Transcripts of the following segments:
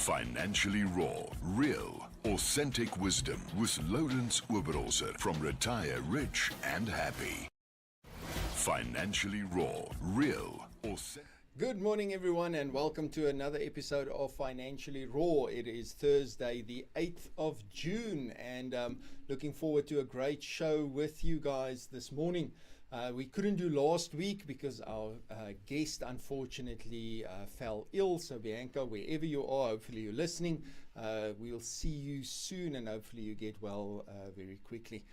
Financially raw, real, authentic wisdom with Lourens from Retire Rich and Happy. Financially raw, real, authentic. Good morning, everyone, and welcome to another episode of Financially Raw. It is Thursday, the 8th of June, and looking forward to a great show with you guys this morning. We couldn't do last week because our guest unfortunately fell ill. So Bianca, wherever you are, hopefully you're listening. We'll see you soon and hopefully you get well very quickly.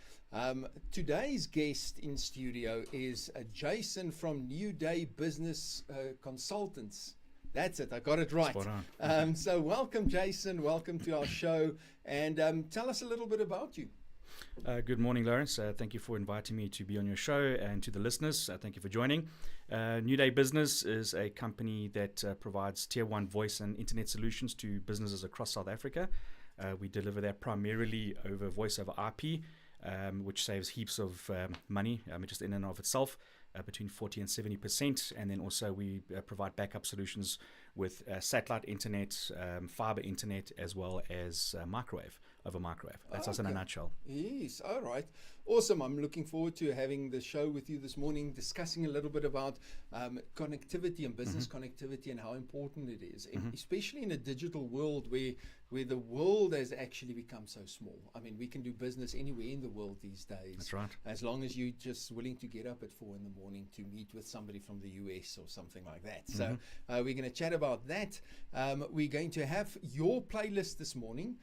Today's guest in studio is Jason from New Day Business Consultants. That's it, I got it right. Spot on. So welcome, Jason. Welcome to our show. And tell us a little bit about you. Good morning, Lourens. Thank you for inviting me to be on your show, and to the listeners, thank you for joining. New Day Business is a company that provides tier 1 voice and internet solutions to businesses across South Africa. We deliver that primarily over voice over IP, which saves heaps of money just in and of itself, between 40 and 70%. And then also we provide backup solutions with satellite internet, fiber internet, as well as microwave. That's us in a nutshell. Yes, all right. Awesome. I'm looking forward to having the show with you this morning, discussing a little bit about connectivity and business connectivity and how important it is, especially in a digital world where the world has actually become so small. I mean, we can do business anywhere in the world these days. That's right. As long as you're just willing to get up at 4 a.m. to meet with somebody from the US or something like that. So we're going to chat about that. We're going to have your playlist this morning.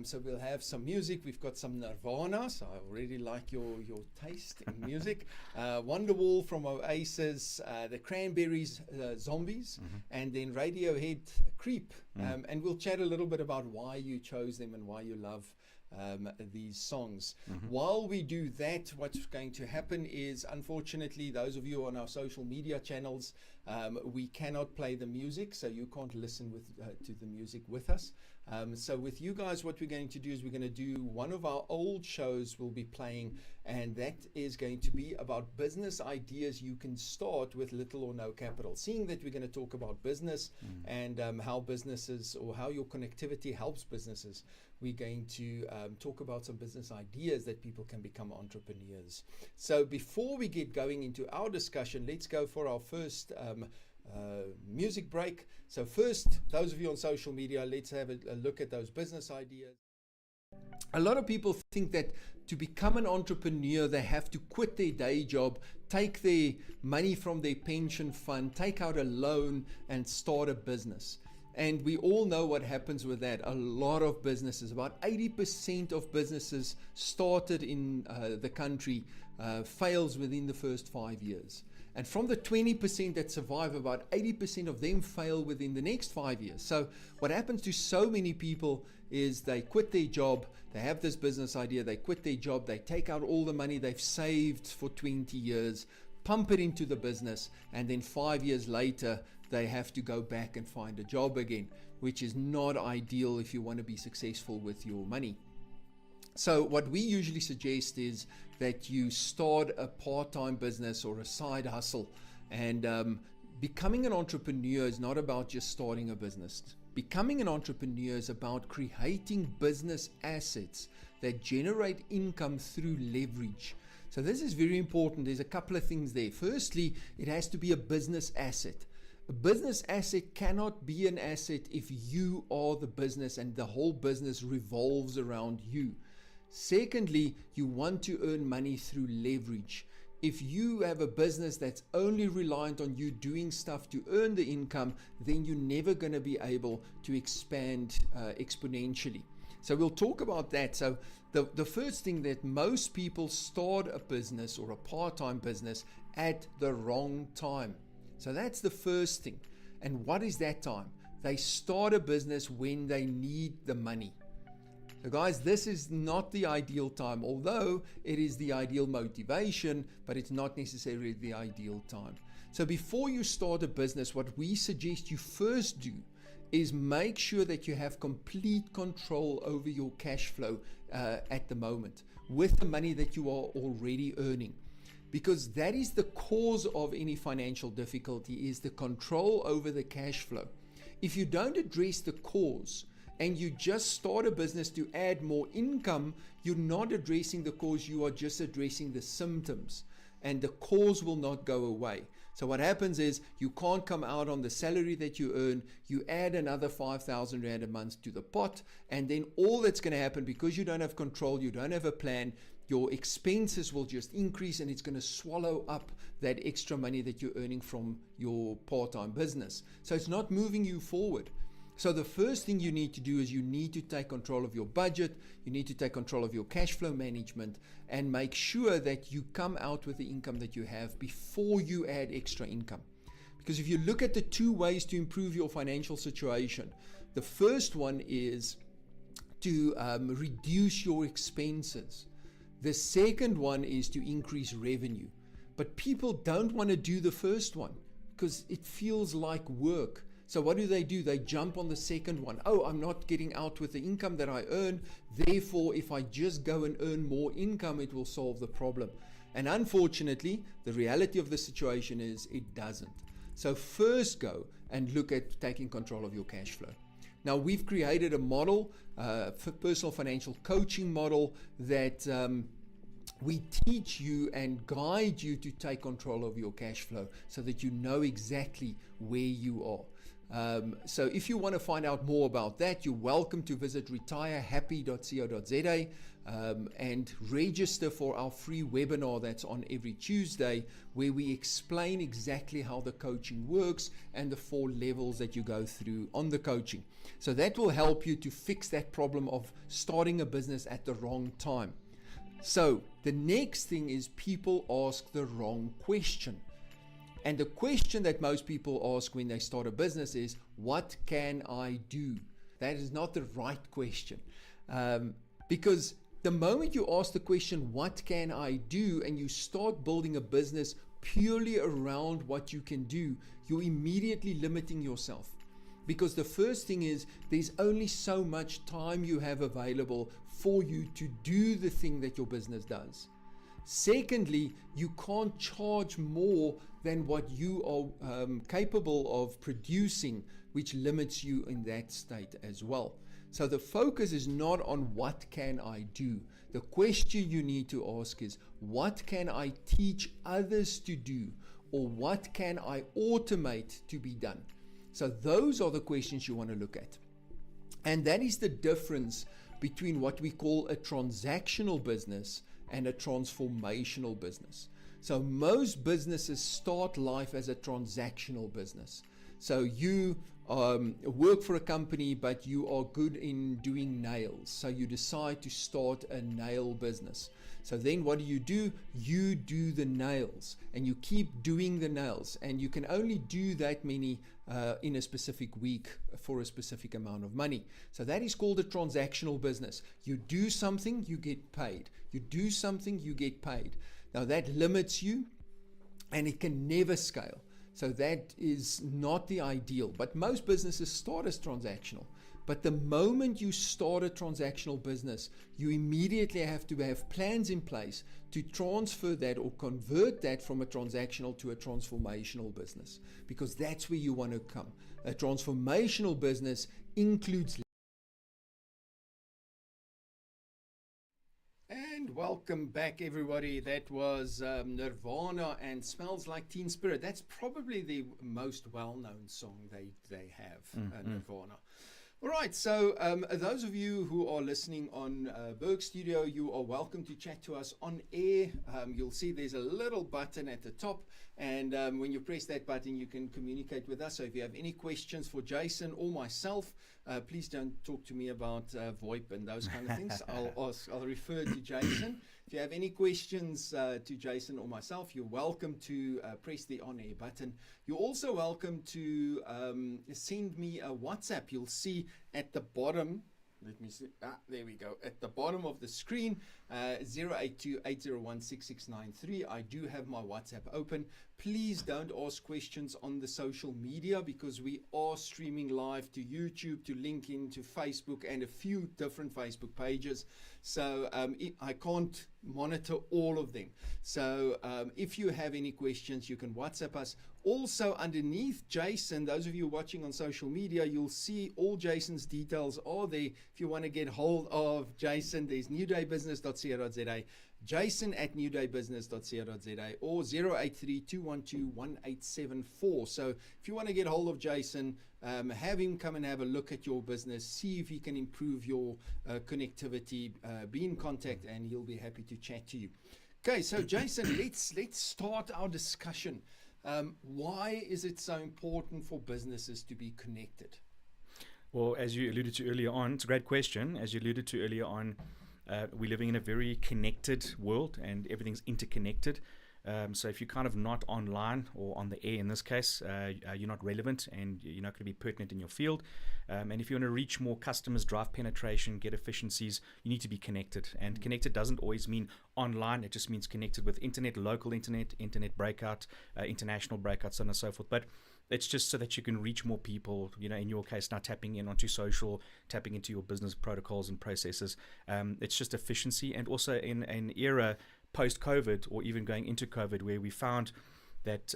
So we'll have some music. We've got some Nirvana, so I already like your taste in music. Wonderwall from Oasis, the Cranberries, Zombies, and then Radiohead, Creep. And we'll chat a little bit about why you chose them and why you love these songs. While we do that, what's going to happen is, unfortunately, those of you on our social media channels, we cannot play the music, so you can't listen to the music with us. So with you guys, what we're going to do is we're going to do one of our old shows we'll be playing, and that is going to be about business ideas you can start with little or no capital. Seeing that we're going to talk about business and how businesses, or how your connectivity helps businesses, we're going to talk about some business ideas that people can become entrepreneurs. So before we get going into our discussion, let's go for our first music break. So first, those of you on social media, let's have a look at those business ideas. A lot of people think that to become an entrepreneur, they have to quit their day job, take their money from their pension fund, take out a loan and start a business. And we all know what happens with that. A lot of businesses, about 80% of businesses started in the country fails within the first 5 years. And from the 20% that survive, about 80% of them fail within the next 5 years. So what happens to so many people is they quit their job, they have this business idea, they quit their job, they take out all the money they've saved for 20 years, pump it into the business, and then 5 years later, they have to go back and find a job again, which is not ideal if you want to be successful with your money. So what we usually suggest is that you start a part-time business or a side hustle. And becoming an entrepreneur is not about just starting a business. Becoming an entrepreneur is about creating business assets that generate income through leverage. So this is very important. There's a couple of things there. Firstly, it has to be a business asset. A business asset cannot be an asset if you are the business and the whole business revolves around you. Secondly, you want to earn money through leverage. If you have a business that's only reliant on you doing stuff to earn the income, then you're never going to be able to expand exponentially. So we'll talk about that. So the first thing, that most people start a business or a part-time business at the wrong time. So that's the first thing. And what is that time? They start a business when they need the money. So guys, this is not the ideal time, although it is the ideal motivation, but it's not necessarily the ideal time. So before you start a business, what we suggest you first do is make sure that you have complete control over your cash flow at the moment with the money that you are already earning. Because that is the cause of any financial difficulty, is the control over the cash flow. If you don't address the cause and you just start a business to add more income, you're not addressing the cause, you are just addressing the symptoms, and the cause will not go away. So what happens is you can't come out on the salary that you earn, you add another 5,000 Rand a month to the pot, and then all that's going to happen, because you don't have control, you don't have a plan, your expenses will just increase, and it's going to swallow up that extra money that you're earning from your part-time business. So it's not moving you forward. So the first thing you need to do is you need to take control of your budget, you need to take control of your cash flow management, and make sure that you come out with the income that you have before you add extra income. Because if you look at the two ways to improve your financial situation, the first one is to reduce your expenses. The second one is to increase revenue. But people don't want to do the first one because it feels like work. So what do? They jump on the second one. Oh, I'm not getting out with the income that I earn. Therefore, if I just go and earn more income, it will solve the problem. And unfortunately, the reality of the situation is it doesn't. So first go and look at taking control of your cash flow. Now, we've created a model, personal financial coaching model, that we teach you and guide you to take control of your cash flow so that you know exactly where you are. So if you want to find out more about that, you're welcome to visit retirehappy.co.za and register for our free webinar that's on every Tuesday, where we explain exactly how the coaching works and the 4 levels that you go through on the coaching. So that will help you to fix that problem of starting a business at the wrong time. So the next thing is people ask the wrong question. And the question that most people ask when they start a business is, what can I do? That is not the right question. Because the moment you ask the question, what can I do? And you start building a business purely around what you can do, you're immediately limiting yourself. Because the first thing is, there's only so much time you have available for you to do the thing that your business does. Secondly, you can't charge more than what you are capable of producing, which limits you in that state as well. So the focus is not on what can I do. The question you need to ask is, what can I teach others to do, or what can I automate to be done? So those are the questions you want to look at. And that is the difference between what we call a transactional business and a transformational business. So most businesses start life as a transactional business. So you work for a company, but you are good in doing nails. So you decide to start a nail business. So then what do? You do the nails, and you keep doing the nails, and you can only do that many in a specific week for a specific amount of money. So that is called a transactional business. You do something, you get paid. You do something, you get paid. Now that limits you, and it can never scale. So that is not the ideal. But most businesses start as transactional. But the moment you start a transactional business, you immediately have to have plans in place to transfer that or convert that from a transactional to a transformational business, because that's where you want to come. A transformational business includes. And welcome back, everybody. That was Nirvana and Smells Like Teen Spirit. That's probably the most well-known song they have, Nirvana. All right, so those of you who are listening on Berg Studio, you are welcome to chat to us on air. You'll see there's a little button at the top, and when you press that button, you can communicate with us. So if you have any questions for Jason or myself, please don't talk to me about VoIP and those kind of things. I'll refer to Jason. If you have any questions to Jason or myself, you're welcome to press the on-air button. You're also welcome to send me a WhatsApp. You'll see at the bottom, let me see, there we go, at the bottom of the screen, 082-801-6693. I do have my WhatsApp open. Please don't ask questions on the social media, because we are streaming live to YouTube, to LinkedIn, to Facebook, and a few different Facebook pages. So I can't monitor all of them. So if you have any questions, you can WhatsApp us, Also underneath Jason, those of you watching on social media, you'll see all Jason's details are there. If you want to get hold of Jason, there's newdaybusiness.co.za, jason@newdaybusiness.co.za, or 083-212-1874. So if you want to get hold of Jason, have him come and have a look at your business, see if he can improve your connectivity, be in contact, and he'll be happy to chat to you. Okay, so Jason, let's start our discussion. Why is it so important for businesses to be connected? Well, as you alluded to earlier on, it's a great question. As you alluded to earlier on, we're living in a very connected world and everything's interconnected. So if you're kind of not online or on the air in this case, you're not relevant and you're not going to be pertinent in your field. And if you want to reach more customers, drive penetration, get efficiencies, you need to be connected. And connected doesn't always mean online. It just means connected with internet, local internet breakout, international breakout, so on and so forth. But it's just so that you can reach more people, in your case, now tapping in onto social, tapping into your business protocols and processes. It's just efficiency. And also in an era post-COVID or even going into COVID where we found that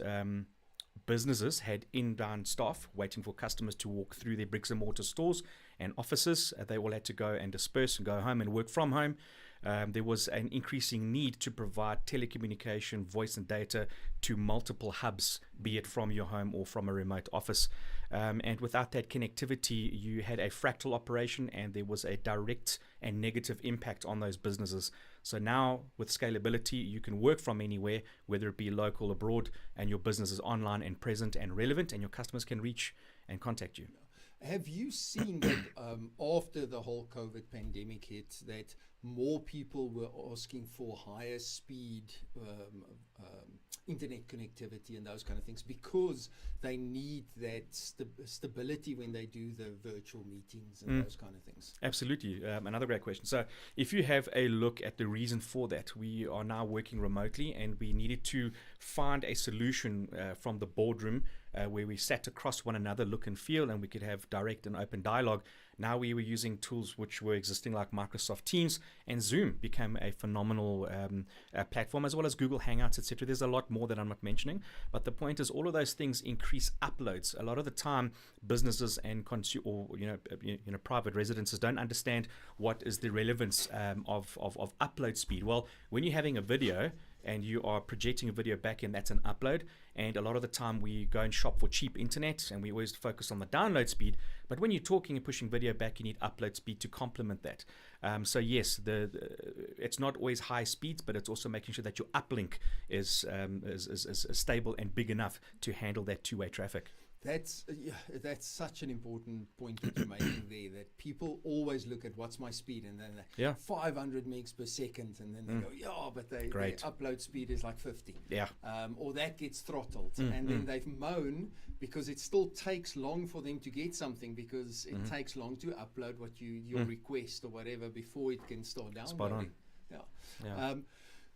businesses had inbound staff waiting for customers to walk through their bricks and mortar stores and offices. They all had to go and disperse and go home and work from home. There was an increasing need to provide telecommunication, voice and data to multiple hubs, be it from your home or from a remote office. And without that connectivity, you had a fractal operation and there was a direct and negative impact on those businesses. So now with scalability, you can work from anywhere, whether it be local, abroad, and your business is online and present and relevant, and your customers can reach and contact you. Have you seen that after the whole COVID pandemic hit, that more people were asking for higher speed internet connectivity and those kind of things because they need that stability when they do the virtual meetings and those kind of things? Absolutely. Another great question. So if you have a look at the reason for that, we are now working remotely and we needed to find a solution from the boardroom where we sat across one another, look and feel, and we could have direct and open dialogue. Now we were using tools which were existing like Microsoft Teams, and Zoom became a phenomenal platform, as well as Google Hangouts, etc. There's a lot more that I'm not mentioning, but the point is all of those things increase uploads. A lot of the time, businesses and private residences don't understand what is the relevance of upload speed. Well, when you're having a video and you are projecting a video back in, that's an upload. And a lot of the time we go and shop for cheap internet and we always focus on the download speed. But when you're talking and pushing video back, you need upload speed to complement that. So yes, it's not always high speeds, but it's also making sure that your uplink is stable and big enough to handle that two-way traffic. That's such an important point that you're making there, that people always look at what's my speed and then 500 megs per second and then they go, but their upload speed is like 50. Yeah. Or that gets throttled and then they've moan because it still takes long for them to get something because it takes long to upload what your request or whatever before it can start downloading. Spot on. Yeah.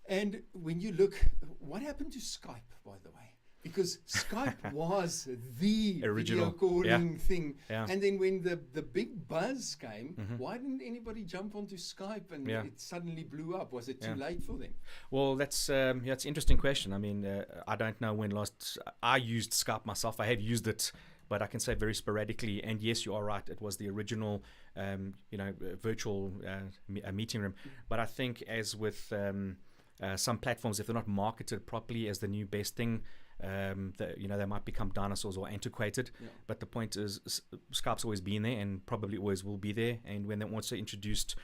And when you look, what happened to Skype, by the way? Because Skype was the original video calling thing. Yeah. And then when the big buzz came, why didn't anybody jump onto Skype and it suddenly blew up? Was it too late for them? Well, that's an interesting question. I mean, I don't know when last I used Skype myself. I have used it, but I can say very sporadically. And yes, you are right. It was the original, virtual meeting room. But I think as with some platforms, if they're not marketed properly as the new best thing, they might become dinosaurs or antiquated. But the point is, Skype's always been there and probably always will be there. And when they also introduced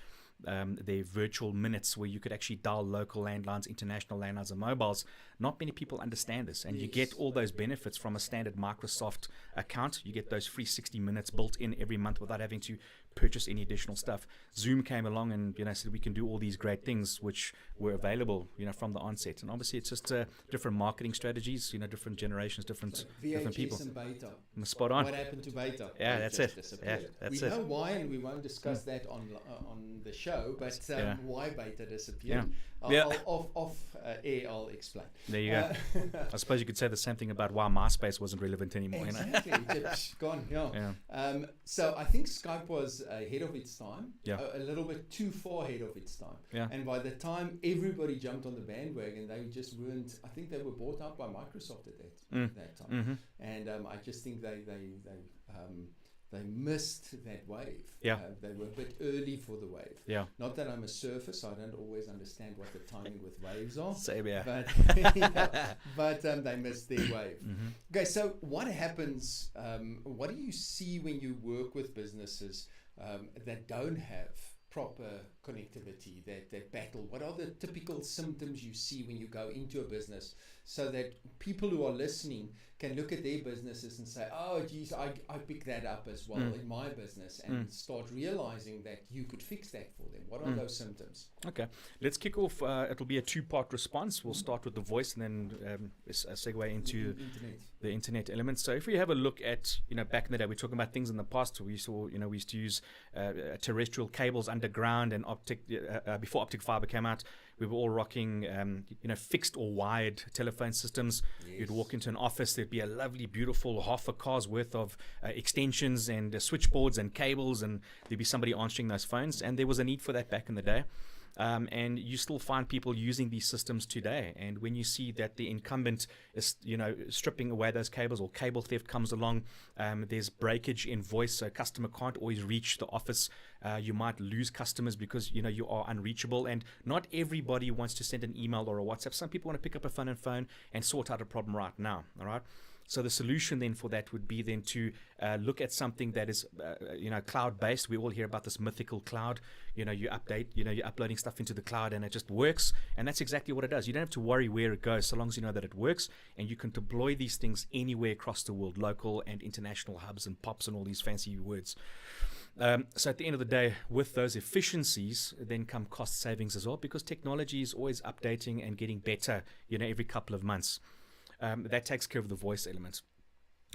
their virtual minutes where you could actually dial local landlines, international landlines and mobiles, not many people understand this. And you get all those benefits from a standard Microsoft account. You get those free 60 minutes built in every month without having to purchase any additional stuff. Zoom came along and said we can do all these great things which were available from the onset. And obviously it's just different marketing strategies, different generations, different people. And beta. Spot on. What happened to beta? Yeah, that's it. Yeah, that's we know why, and we won't discuss that on the show, but why beta disappeared. Off air, I'll explain. There you go. I suppose you could say the same thing about why MySpace wasn't relevant anymore. Exactly. Just gone. Yeah. So I think Skype was ahead of its time, Yeah. a little bit too far ahead of its time. Yeah. And by the time everybody jumped on the bandwagon, they just weren't. I think they were bought out by Microsoft at that time. Mm-hmm. And I just think they missed that wave. Yeah. They were a bit early for the wave. Yeah. Not that I'm a surfer, so I don't always understand what the timing with waves are. Same here. But they missed their wave. Mm-hmm. Okay, so what happens? What do you see when you work with businesses that don't have proper connectivity, that battle? What are the typical symptoms you see when you go into a business, so that people who are listening can look at their businesses and say, oh geez, I pick that up as well in my business, and start realizing that you could fix that for them? What are those symptoms? Okay, let's kick off. It'll be a two-part response. We'll start with the voice and then segue into the internet elements. So if we have a look at, back in the day, we're talking about things in the past. We saw, we used to use terrestrial cables underground, and before optic fiber came out, we were all rocking, fixed or wired telephone systems. Yes. You'd walk into an office, there'd be a lovely, beautiful half a car's worth of extensions and switchboards and cables, and there'd be somebody answering those phones. And there was a need for that back in the day. And you still find people using these systems today. And when you see that the incumbent is, stripping away those cables, or cable theft comes along, there's breakage in voice, so customer can't always reach the office. You might lose customers because, you are unreachable. And not everybody wants to send an email or a WhatsApp. Some people want to pick up a phone and sort out a problem right now. All right. So the solution then for that would be then to look at something that is, cloud-based. We all hear about this mythical cloud. You update, you're uploading stuff into the cloud and it just works. And that's exactly what it does. You don't have to worry where it goes, so long as you know that it works. And you can deploy these things anywhere across the world, local and international hubs and POPs and all these fancy words. So at the end of the day, with those efficiencies, then come cost savings as well, because technology is always updating and getting better, every couple of months. That takes care of the voice element.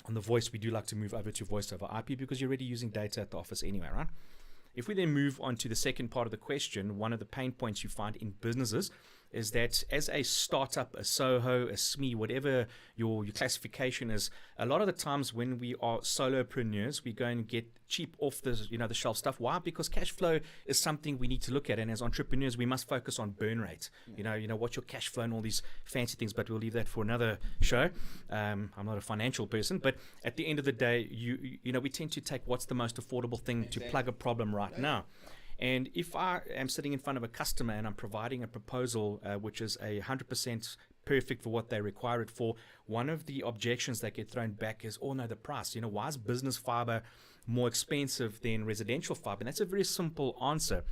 On the voice, we do like to move over to voice over IP because you're already using data at the office anyway, right? If we then move on to the second part of the question, one of the pain points you find in businesses is that as a startup, a SOHO, a SME, whatever your classification is, a lot of the times when we are solopreneurs, we go and get cheap off the the shelf stuff. Why? Because cash flow is something we need to look at, and as entrepreneurs, we must focus on burn rate. What's your cash flow and all these fancy things, but we'll leave that for another show. I'm not a financial person, but at the end of the day, we tend to take what's the most affordable thing to plug a problem right now. And if I am sitting in front of a customer and I'm providing a proposal which is 100% perfect for what they require it for, one of the objections that get thrown back is, oh no, the price. Why is business fiber more expensive than residential fiber? And that's a very simple answer.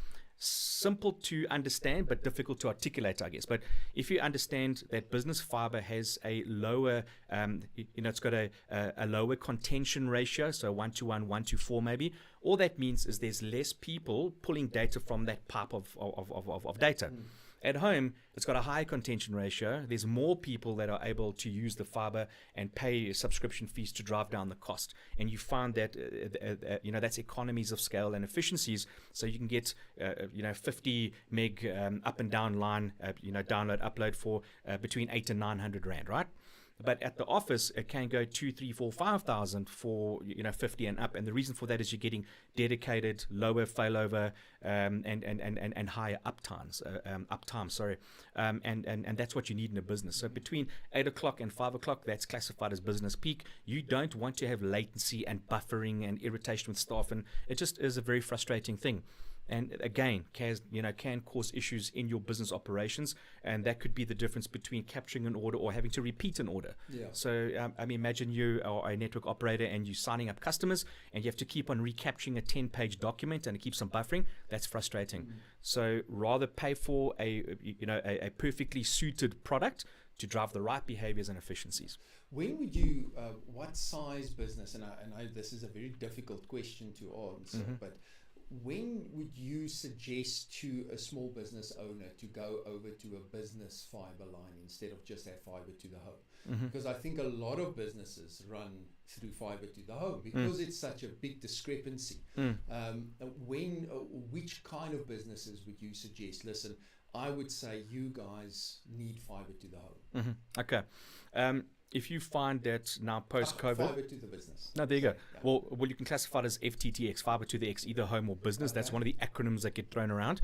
Simple to understand, but difficult to articulate, I guess. But if you understand that business fiber has a lower, it's got a lower contention ratio, so 1:1, 1:4 maybe. All that means is there's less people pulling data from that pipe of data. At home, it's got a high contention ratio. There's more people that are able to use the fiber and pay subscription fees to drive down the cost. And you find that, that's economies of scale and efficiencies. So you can get, 50 meg up and down line, download, upload for between 800 and 900 Rand, right? But at the office, it can go 2, 3, 4, 5,000 for 50 and up. And the reason for that is you're getting dedicated, lower failover, and higher uptime. And that's what you need in a business. So between 8 o'clock and 5 o'clock, that's classified as business peak. You don't want to have latency and buffering and irritation with staff, and it just is a very frustrating thing. And again, can cause issues in your business operations, and that could be the difference between capturing an order or having to repeat an order. Yeah. So imagine you are a network operator and you're signing up customers, and you have to keep on recapturing a 10-page document, and it keeps on buffering. That's frustrating. So rather pay for a perfectly suited product to drive the right behaviors and efficiencies. When would you, what size business, and I know this is a very difficult question to answer, but when would you suggest to a small business owner to go over to a business fiber line instead of just have fiber to the home? Because I think a lot of businesses run through fiber to the home because it's such a big discrepancy. Which kind of businesses would you suggest? Listen, I would say you guys need fiber to the home. Okay. if you find that now post-COVID, fiber to the business. no, there you go. Yeah. Well, you can classify it as FTTX, fiber to the X, either home or business. That's one of the acronyms that get thrown around.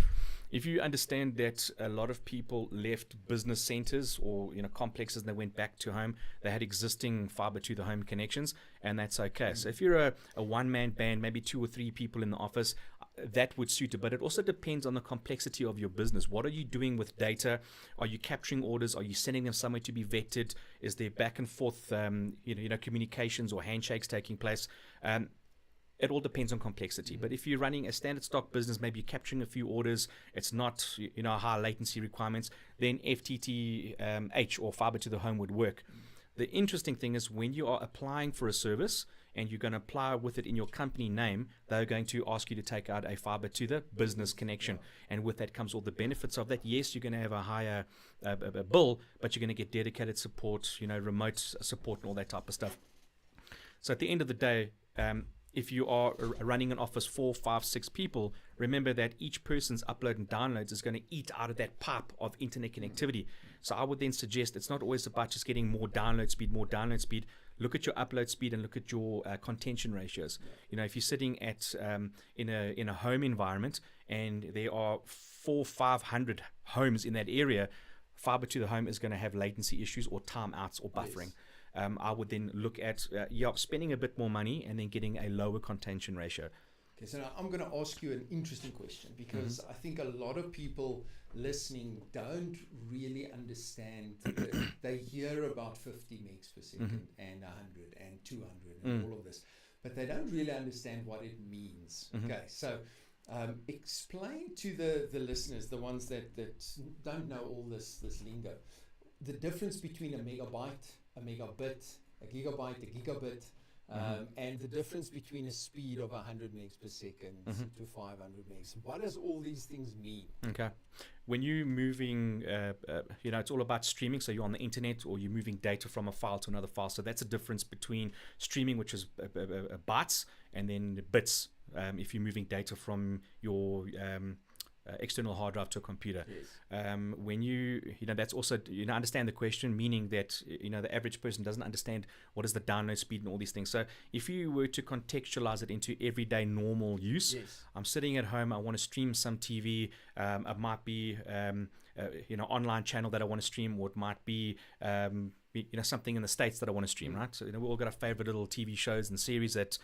If you understand that a lot of people left business centers or complexes and they went back to home, they had existing fiber to the home connections, and that's okay. So if you're a one-man band, maybe 2 or 3 people in the office, that would suit it. But it also depends on the complexity of your business. What are you doing with data? Are you capturing orders? Are you sending them somewhere to be vetted? Is there back and forth communications or handshakes taking place? It all depends on complexity. But if you're running a standard stock business, maybe you're capturing a few orders, it's not high latency requirements, then FTTH or fiber to the home would work. The interesting thing is when you are applying for a service and you're going to apply with it in your company name, they're going to ask you to take out a fiber to the business connection. And with that comes all the benefits of that. Yes, you're going to have a higher bill, but you're going to get dedicated support, remote support and all that type of stuff. So at the end of the day, if you are running an office 4, 5, 6 people, remember that each person's upload and downloads is going to eat out of that pipe of internet connectivity. So I would then suggest it's not always about just getting more download speed. Look at your upload speed and look at your contention ratios. If you're sitting at in a home environment and there are 400-500 homes in that area, fiber to the home is going to have latency issues or timeouts or buffering. Yes. I would then look at spending a bit more money and then getting a lower contention ratio. Okay, so now I'm going to ask you an interesting question because I think a lot of people listening don't really understand. They hear about 50 megs per second and 100 and 200 and all of this, but they don't really understand what it means. Okay, so explain to the listeners, the ones that don't know all this lingo, the difference between a megabyte, a megabit, a gigabyte, a gigabit, and the difference between a speed of 100 megs per second to 500 megs. What does all these things mean? Okay. When you're moving, it's all about streaming. So you're on the internet or you're moving data from a file to another file. So that's a difference between streaming, which is bytes, and then bits. If you're moving data from your external hard drive to a computer. Yes. When that's also, understand the question, meaning that, the average person doesn't understand what is the download speed and all these things. So if you were to contextualize it into everyday normal use, yes. I'm sitting at home, I want to stream some TV, it might be, online channel that I want to stream, or it might be, something in the States that I want to stream, right? So, we all got our favorite little TV shows and series that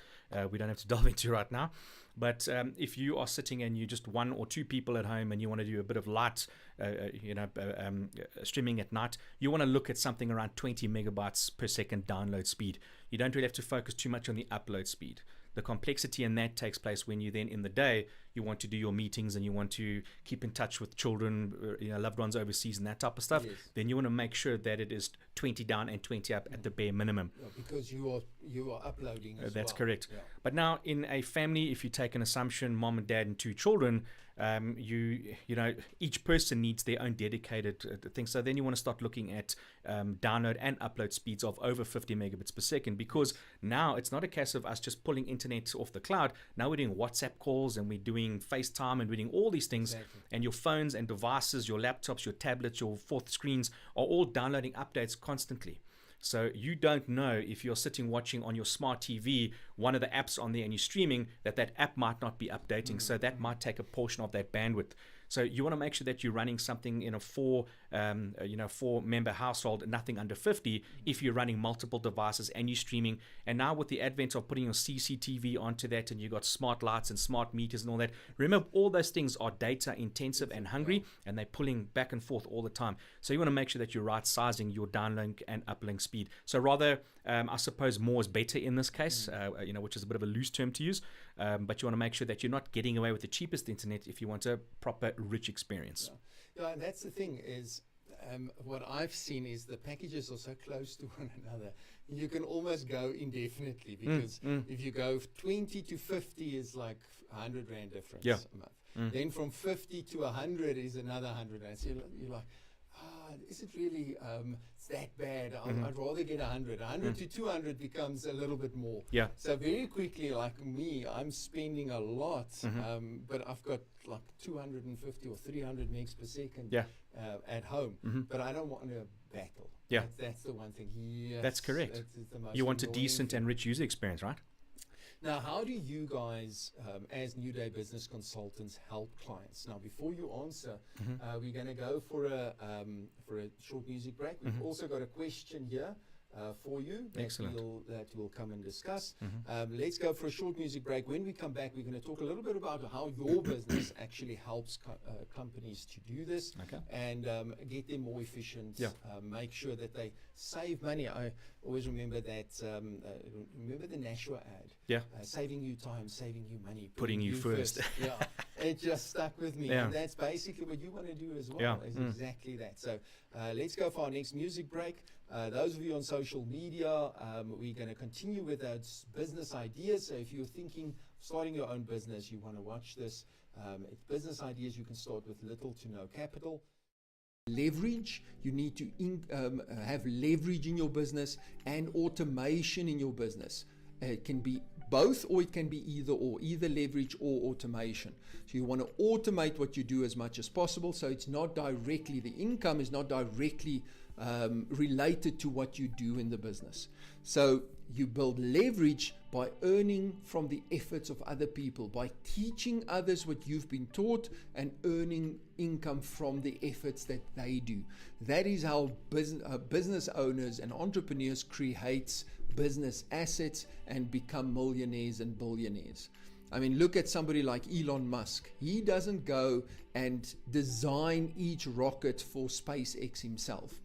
we don't have to delve into right now. But if you are sitting and you're just 1 or 2 people at home and you want to do a bit of light, streaming at night, you want to look at something around 20 megabytes per second download speed. You don't really have to focus too much on the upload speed. The complexity in that takes place when you then in the day you want to do your meetings and you want to keep in touch with children, loved ones overseas and that type of stuff. Yes. Then you want to make sure that it is 20 down and 20 up at the bare minimum. Yeah, because you are uploading as that's well. Correct. Yeah. But now in a family, if you take an assumption, mom and dad and 2 children, each person needs their own dedicated thing. So then you want to start looking at download and upload speeds of over 50 megabits per second, because now it's not a case of us just pulling internet off the cloud. Now we're doing WhatsApp calls and we're doing FaceTime and we're doing all these things. Exactly. And your phones and devices, your laptops, your tablets, your fourth screens are all downloading updates constantly. So you don't know if you're sitting watching on your smart TV, one of the apps on there and you're streaming, that app might not be updating. So that might take a portion of that bandwidth. So you want to make sure that you're running something in a 4-member household, nothing under 50, if you're running multiple devices and you're streaming. And now with the advent of putting your CCTV onto that, and you've got smart lights and smart meters and all that, remember all those things are data intensive and hungry, and they're pulling back and forth all the time. So you want to make sure that you're right sizing your downlink and uplink speed. So rather, I suppose more is better in this case, which is a bit of a loose term to use. But you want to make sure that you're not getting away with the cheapest internet if you want a proper, rich experience. Yeah, and that's the thing is, what I've seen is the packages are so close to one another. You can almost go indefinitely, because if you go 20 to 50 is like 100 Rand difference a month. Then from 50 to 100 is another 100 Rand. So you're like, is it really it's that bad? I'd rather get 100. 100 to 200 becomes a little bit more. Yeah. So very quickly, like me, I'm spending a lot, but I've got like 250 or 300 megs per second at home. But I don't want to battle. Yeah. That's the one thing. Yes, That's correct. That's the most You want a annoying decent thing. and rich user experience, right? Now, how do you guys, as New Day Business Consultants, help clients? Now, before you answer, we're going to go for a short music break. We've also got a question here for you that Excellent. we'll come and discuss. Let's go for a short music break. When we come back, we're going to talk a little bit about how your business actually helps companies to do this Okay. and get them more efficient. Yeah. Make sure that they save money. I always remember that. Remember the Nashua ad? Yeah. Saving you time, saving you money, Putting you first. Yeah, it just stuck with me. Yeah. And that's basically what you want to do as well. Yeah. Is exactly that. So let's go for our next music break. Those of you on social media, we're going to continue with those business ideas. So if you're thinking of starting your own business, you want to watch this. It's business ideas you can start with little to no capital. Leverage, you need to have leverage in your business and automation in your business. It can be both, or it can be either or, either leverage or automation. So you want to automate what you do as much as possible, so it's not directly, the income is not directly related to what you do in the business. So you build leverage by earning from the efforts of other people, by teaching others what you've been taught and earning income from the efforts that they do. That is how business owners and entrepreneurs create business assets and become millionaires and billionaires. I mean, look at somebody like Elon Musk. He doesn't go and design each rocket for SpaceX himself.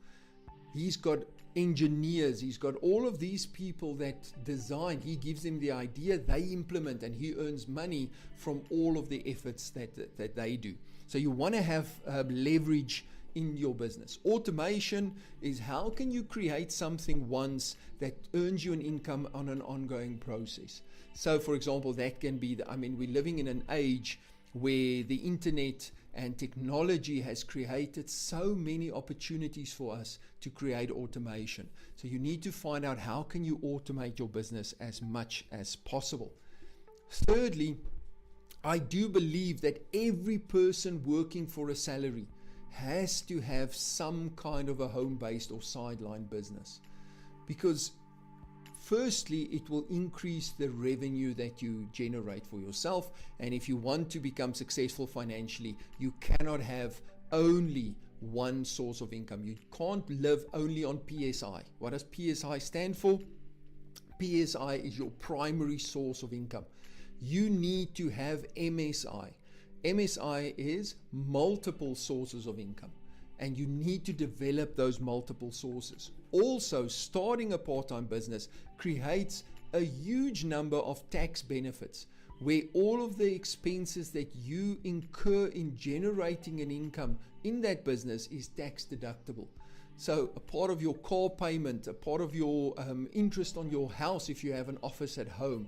He's got engineers, he's got all of these people that design. He gives them the idea, they implement, and he earns money from all of the efforts that they do. So you want to have leverage in your business. Automation is how can you create something once that earns you an income on an ongoing process. So for example, that can be, we're living in an age where the internet and technology has created so many opportunities for us to create automation. So you need to find out how can you automate your business as much as possible. Thirdly, I do believe that every person working for a salary has to have some kind of a home-based or sideline business, because firstly, it will increase the revenue that you generate for yourself. And if you want to become successful financially, you cannot have only one source of income. You can't live only on PSI. What does PSI stand for? PSI is your primary source of income. You need to have MSI. MSI is multiple sources of income, and you need to develop those multiple sources. Also, starting a part-time business creates a huge number of tax benefits, where all of the expenses that you incur in generating an income in that business is tax deductible. So a part of your car payment, a part of your interest on your house if you have an office at home,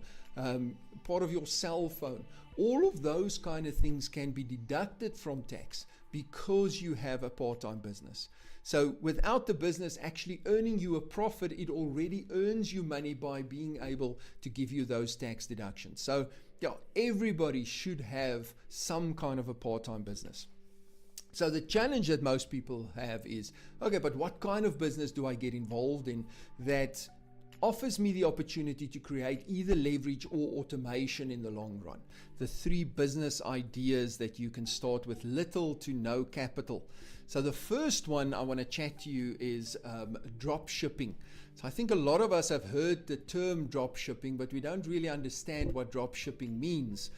part of your cell phone, all of those kind of things can be deducted from tax because you have a part-time business. So without the business actually earning you a profit, it already earns you money by being able to give you those tax deductions. So yeah, everybody should have some kind of a part-time business. So the challenge that most people have is, okay, but what kind of business do I get involved in that offers me the opportunity to create either leverage or automation in the long run? The 3 business ideas that you can start with little to no capital. So the first one I want to chat to you is drop shipping. So I think a lot of us have heard the term drop shipping, but we don't really understand what drop shipping means.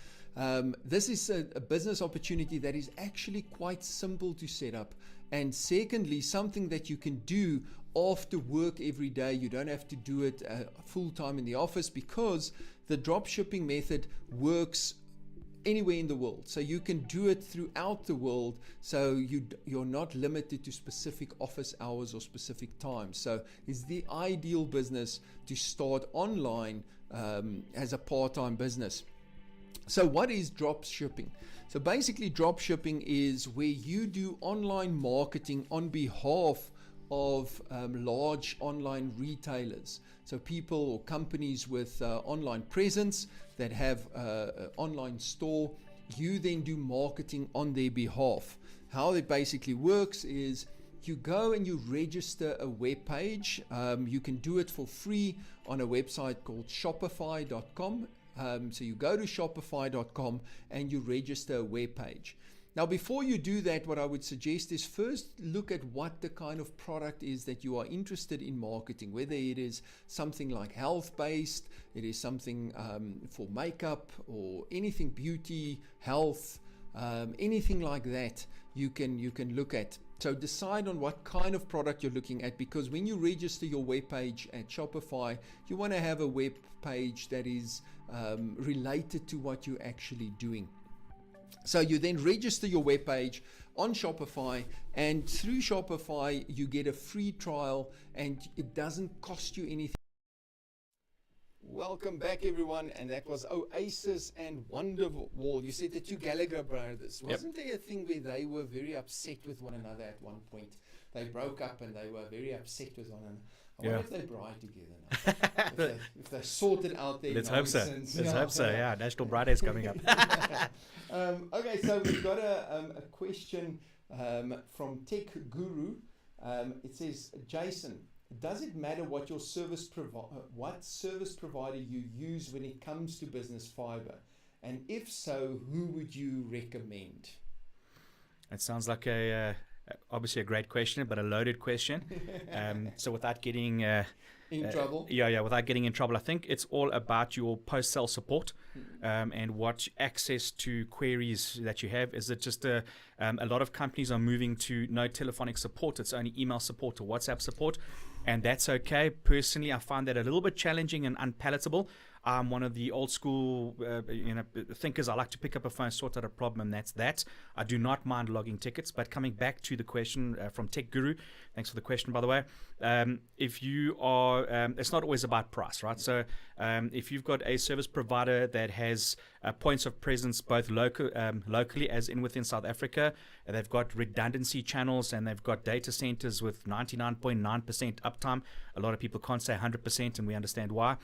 This is a business opportunity that is actually quite simple to set up. And secondly, something that you can do after work every day. You don't have to do it full time in the office, because the drop shipping method works anywhere in the world. So you can do it throughout the world. So you're not limited to specific office hours or specific times. So it's the ideal business to start online as a part-time business. So what is drop shipping? So basically drop shipping is where you do online marketing on behalf of large online retailers. So people or companies with online presence that have an online store, you then do marketing on their behalf. How it basically works is you go and you register a web page. You can do it for free on a website called shopify.com. So you go to shopify.com and you register a web page. Now, before you do that, what I would suggest is first look at what the kind of product is that you are interested in marketing, whether it is something like health-based, it is something for makeup or anything beauty, health, anything like that you can look at. So decide on what kind of product you're looking at, because when you register your web page at Shopify, you want to have a web page that is related to what you're actually doing. So you then register your web page on Shopify, and through Shopify you get a free trial and it doesn't cost you anything. Welcome back, everyone, and that was Oasis and Wonderwall. You said the two Gallagher brothers. Wasn't there a thing where they were very upset with one another at one point? They broke up and they were very upset with one another. I wonder if they bride together now. if they sorted out their nonsense. Let's hope so. Yeah, National Bride Day's coming up. Okay, so we've got a question from Tech Guru. It says, Jason, does it matter what your service provider you use when it comes to business fiber? And if so, who would you recommend? It sounds like obviously a great question, but a loaded question. So without getting in trouble, without getting in trouble, I think it's all about your post-sale support and what access to queries that you have. Is it just a lot of companies are moving to no telephonic support? It's only email support or WhatsApp support, and that's okay. Personally, I find that a little bit challenging and unpalatable. I'm one of the old school thinkers. I like to pick up a phone, sort out a problem, and that's that. I do not mind logging tickets. But coming back to the question from Tech Guru, thanks for the question, by the way. If you are, it's not always about price, right? So if you've got a service provider that has points of presence both locally as in within South Africa, they've got redundancy channels and they've got data centers with 99.9% uptime. A lot of people can't say 100%, and we understand why.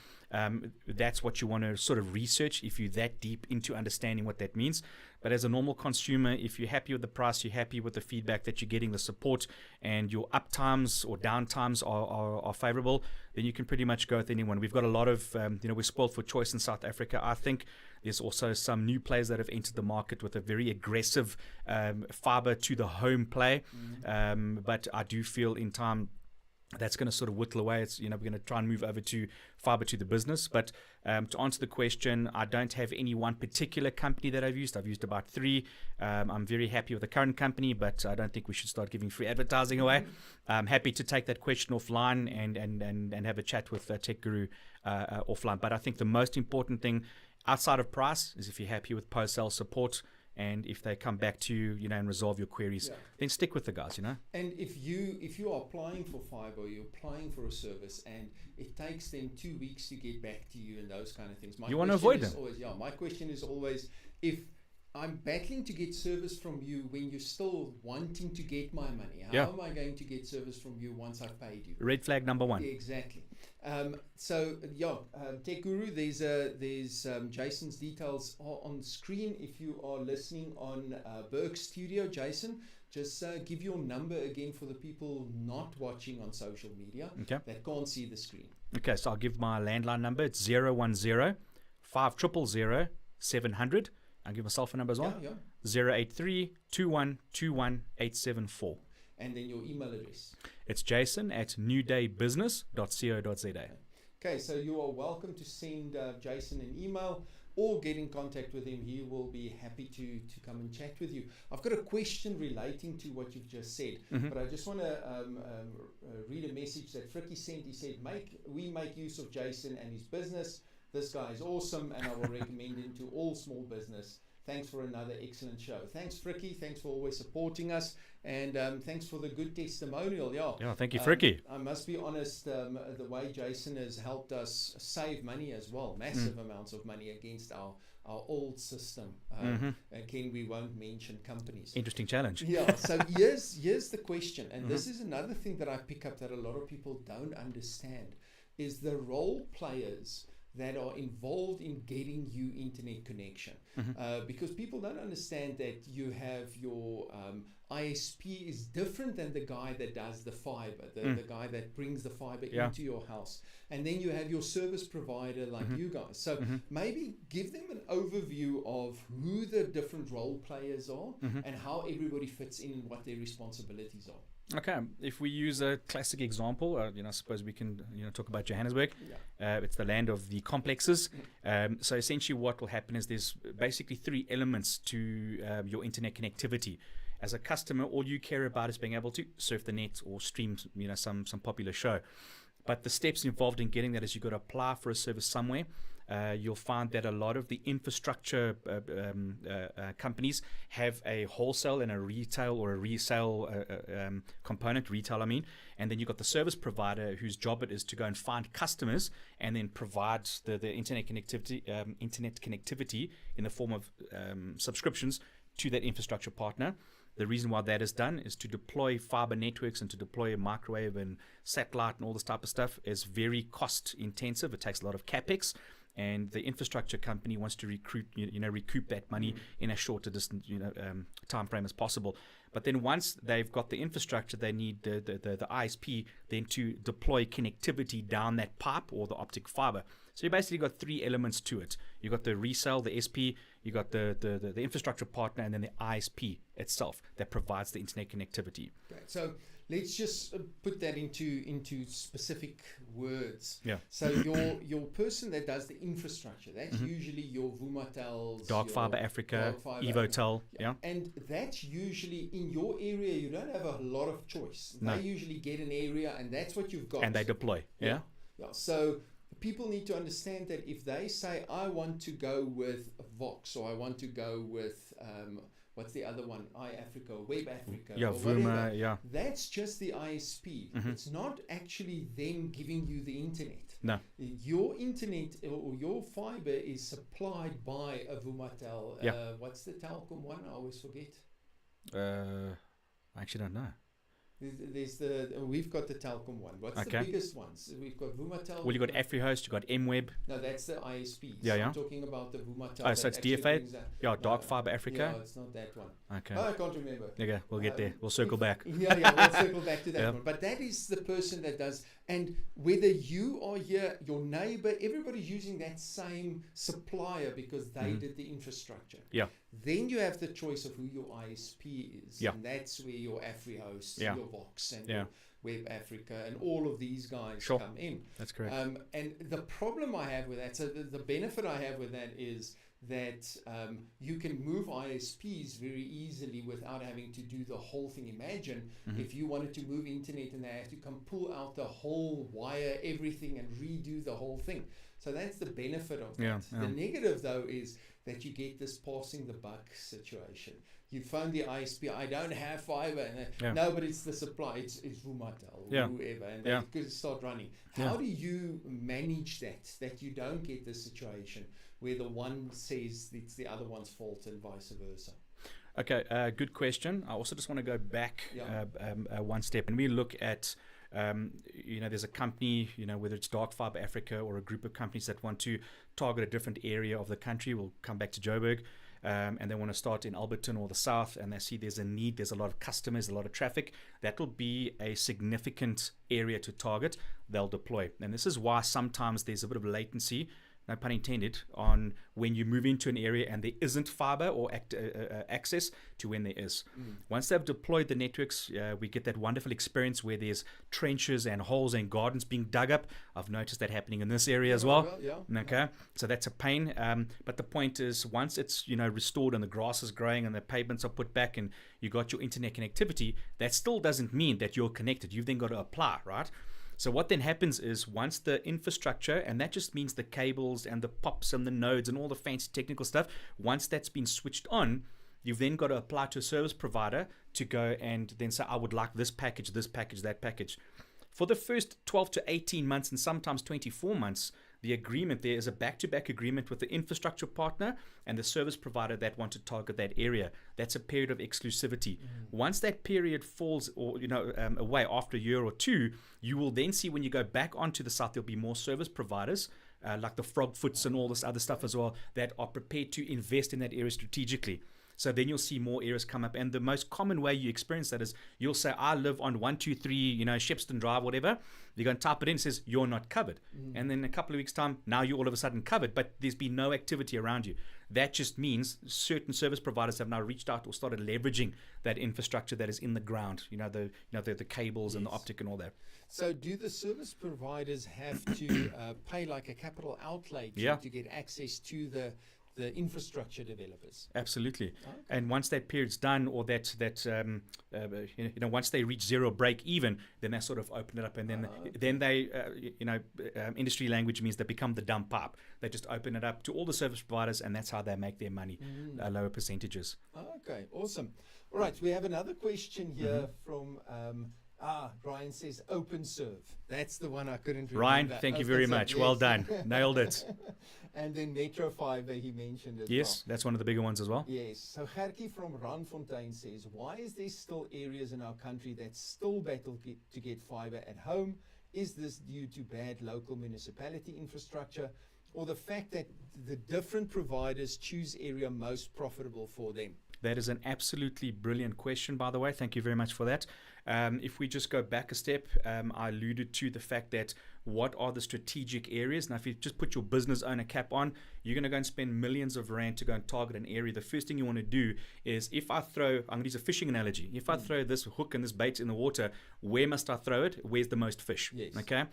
That's what you want to sort of research if you're that deep into understanding what that means. But as a normal consumer, if you're happy with the price, you're happy with the feedback that you're getting, the support, and your uptimes or downtimes are favorable, then you can pretty much go with anyone. We've got a lot of, we're spoiled for choice in South Africa. I think there's also some new players that have entered the market with a very aggressive fiber to the home play. But I do feel in time that's going to sort of whittle away. It's, we're going to try and move over to fiber to the business. But to answer the question, I don't have any one particular company that I've used. I've used about 3. I'm very happy with the current company, but I don't think we should start giving free advertising away. I'm happy to take that question offline and have a chat with Tech Guru offline. But I think the most important thing outside of price is if you're happy with post-sale support, and if they come back to you, and resolve your queries, then stick with the guys, And if you are applying for fiber, you're applying for a service, and it takes them 2 weeks to get back to you and those kind of things. You want to avoid them. My question is always, if I'm battling to get service from you when you're still wanting to get my money, how am I going to get service from you once I've paid you? Red flag number 1. Exactly. Tech Guru, there's Jason's details are on screen. If you are listening on Berg Studio, Jason, just give your number again for the people not watching on social media that can't see the screen. Okay, so I'll give my landline number. It's 010-500-700. I'll give myself a number as well. 083-2121-874. And then your email address. It's jason@newdaybusiness.co.za. Okay, so you are welcome to send Jason an email or get in contact with him. He will be happy to come and chat with you. I've got a question relating to what you've just said, but I just want to read a message that Fricky sent. He said, we make use of Jason and his business. This guy is awesome, and I will recommend him to all small business. Thanks for another excellent show. Thanks, Fricky. Thanks for always supporting us. And thanks for the good testimonial. Yeah, thank you, Fricky. I must be honest, the way Jason has helped us save money as well, massive amounts of money against our old system. Again, we won't mention companies. Interesting challenge. So here's the question. And this is another thing that I pick up that a lot of people don't understand, is the role players that are involved in getting you internet connection. Because people don't understand that you have your ISP is different than the guy that does the fiber, the guy that brings the fiber into your house. And then you have your service provider like you guys. So maybe give them an overview of who the different role players are and how everybody fits in and what their responsibilities are. Okay, if we use a classic example, I suppose we can talk about Johannesburg. It's the land of the complexes. So essentially what will happen is there's basically three elements to your internet connectivity. As a customer, all you care about is being able to surf the net or stream some popular show. But the steps involved in getting that is you've got to apply for a service somewhere. You'll find that a lot of the infrastructure companies have a wholesale and a retail or a resale component, retail I mean, and then you've got the service provider whose job it is to go and find customers and then provide the internet connectivity in the form of subscriptions to that infrastructure partner. The reason why that is done is to deploy fiber networks and to deploy microwave and satellite and all this type of stuff is very cost intensive. It takes a lot of capex, and the infrastructure company wants to recoup that money in as short a distant time frame as possible. But then once they've got the infrastructure, they need the ISP then to deploy connectivity down that pipe or the optic fiber. So you basically got three elements to it. You got the resale, the SP, you got the infrastructure partner, and then the ISP itself that provides the internet connectivity. Okay, so let's just put that into specific words. Yeah. So your person that does the infrastructure, that's usually your Vumatels, Dark Fiber Africa, Evotel, yeah. And that's usually in your area. You don't have a lot of choice. No. They usually get an area, and that's what you've got. And they deploy. Yeah. So people need to understand that if they say, I want to go with Vox, or I want to go with what's the other one? iAfrica, Web Africa, yeah, or Vuma, whatever. yeah. That's just the ISP. It's not actually them giving you the internet. No. Your internet or your fiber is supplied by a Vumatel. Yeah. What's the Telkom one? I always forget. I actually don't know. We've got the Telkom one. What's the biggest ones? We've got Vumatel. Well, you got AfriHost, you got MWeb. No, that's the ISPs. Yeah. I'm talking about the Vumatel. Oh, so it's DFA? Yeah, Dark Fiber Africa. Yeah, it's not that one. Okay. Oh, I can't remember. Okay, we'll get there. We'll circle back. We'll circle back to that one. But that is the person that does, and whether you are here, your neighbor, everybody's using that same supplier because they did the infrastructure. Yeah. Then you have the choice of who your ISP is. Yeah. And that's where your AfriHost, Yeah. your Vox, and your Web Africa, and all of these guys come in. That's correct. And the problem I have with that, so the benefit I have with that is that you can move ISPs very easily without having to do the whole thing. Imagine if you wanted to move internet and they have to come pull out the whole wire, everything, and redo the whole thing. So that's the benefit of that. The negative, though, is that you get this passing the buck situation. You phone the ISP, I don't have fiber. And no, but it's the supply. It's Vumatel or whoever. And they could start running. How do you manage that you don't get this situation where the one says it's the other one's fault and vice versa? Okay, good question. I also just want to go back one step, and we look at there's a company, whether it's Dark Fiber Africa or a group of companies that want to target a different area of the country. We'll come back to Joburg, and they want to start in Alberton or the south, and they see there's a need, there's a lot of customers, a lot of traffic. That will be a significant area to target. They'll deploy. And this is why sometimes there's a bit of latency, no pun intended, on when you move into an area and there isn't fiber or access to when there is. Once they've deployed the networks, we get that wonderful experience where there's trenches and holes and gardens being dug up. I've noticed that happening in this area as well. Okay, so that's a pain. But the point is, once it's restored and the grass is growing and the pavements are put back and you got your internet connectivity, that still doesn't mean that you're connected. You've then got to apply, right? So what then happens is once the infrastructure, and that just means the cables and the POPs and the nodes and all the fancy technical stuff, once that's been switched on, you've then got to apply to a service provider to go and then say, I would like this package, that package. For the first 12 to 18 months and sometimes 24 months, the agreement there is a back-to-back agreement with the infrastructure partner and the service provider that want to target that area. That's a period of exclusivity. Once that period falls away after a year or two, you will then see when you go back onto the site, there'll be more service providers like the Frogfoots and all this other stuff as well, that are prepared to invest in that area strategically. So then you'll see more areas come up. And the most common way you experience that is you'll say, I live on 123, Shepston Drive, whatever. You're going to type it in, it says, you're not covered. And then a couple of weeks' time, now you're all of a sudden covered, but there's been no activity around you. That just means certain service providers have now reached out or started leveraging that infrastructure that is in the ground, the cables and the optic and all that. So do the service providers have to pay like a capital outlay to get access to the infrastructure developers? Absolutely. Okay. And once that period's done, or once they reach zero break even, then they sort of open it up, and then they industry language means they become the dump pipe. They just open it up to all the service providers, and that's how they make their money, lower percentages. Okay, awesome. All right, we have another question here from Ryan says OpenServe. That's the one I couldn't remember. Ryan, thank you very much. Yes. Well done. Nailed it. And then Metro Fiber he mentioned as well. Yes, that's one of the bigger ones as well. Yes. So Gertjie from Randfontein says, why is there still areas in our country that still battle to get fiber at home? Is this due to bad local municipality infrastructure, or the fact that the different providers choose area most profitable for them? That is an absolutely brilliant question, by the way. Thank you very much for that. If we just go back a step, I alluded to the fact that what are the strategic areas? Now, if you just put your business owner cap on, you're going to go and spend millions of rand to go and target an area. The first thing you want to do is, if I throw, I'm going to use a fishing analogy. If I throw this hook and this bait in the water, where must I throw it? Where's the most fish? Yes. Okay.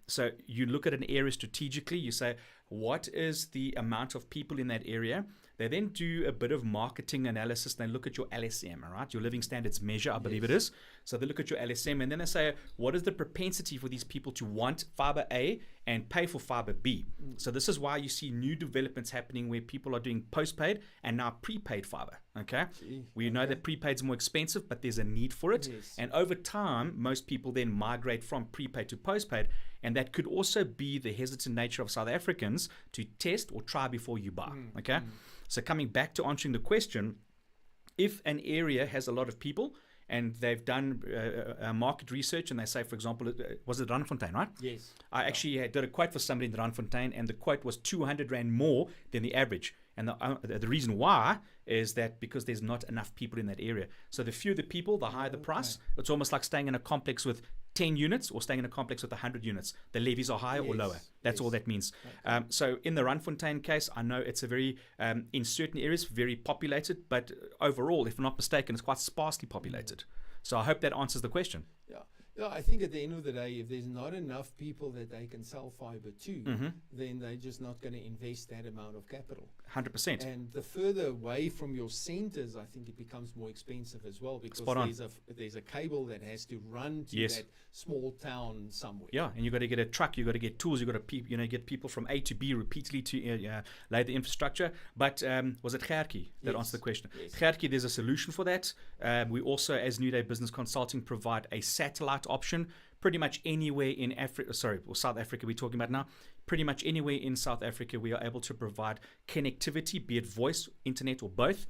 So you look at an area strategically, you say, what is the amount of people in that area? They then do a bit of marketing analysis. They look at your LSM, all right? Your living standards measure, I believe it is. So they look at your LSM, and then they say, what is the propensity for these people to want fiber A and pay for fiber B? So this is why you see new developments happening where people are doing postpaid and now prepaid fiber, okay? We know that prepaid is more expensive, but there's a need for it. Yes. And over time, most people then migrate from prepaid to postpaid, and that could also be the hesitant nature of South Africans to test or try before you buy, okay? So coming back to answering the question, if an area has a lot of people and they've done market research and they say, for example, was it Randfontein, right? Yes. I actually did a quote for somebody in Randfontein, and the quote was 200 Rand more than the average. And the reason why is that because there's not enough people in that area. So the fewer the people, the higher the price. It's almost like staying in a complex with 10 units or staying in a complex with 100 units. The levies are higher or lower. That's all that means. Okay. So in the Randfontein case, I know it's a very, in certain areas, very populated, but overall, if I'm not mistaken, it's quite sparsely populated. So I hope that answers the question. Yeah. Yeah, I think at the end of the day, if there's not enough people that they can sell fiber to, then they're just not going to invest that amount of capital. 100%. And the further away from your centers, I think it becomes more expensive as well, because there's a cable that has to run to that small town somewhere. Yeah, and you've got to get a truck, you've got to get tools, you've got to get people from A to B repeatedly to lay the infrastructure. But was it Gertjie that answered the question? Yes. Gertjie, there's a solution for that. We also, as New Day Business Consulting, provide a satellite option pretty much anywhere in Africa, or South Africa we're talking about now. Pretty much anywhere in South Africa, we are able to provide connectivity, be it voice, internet, or both,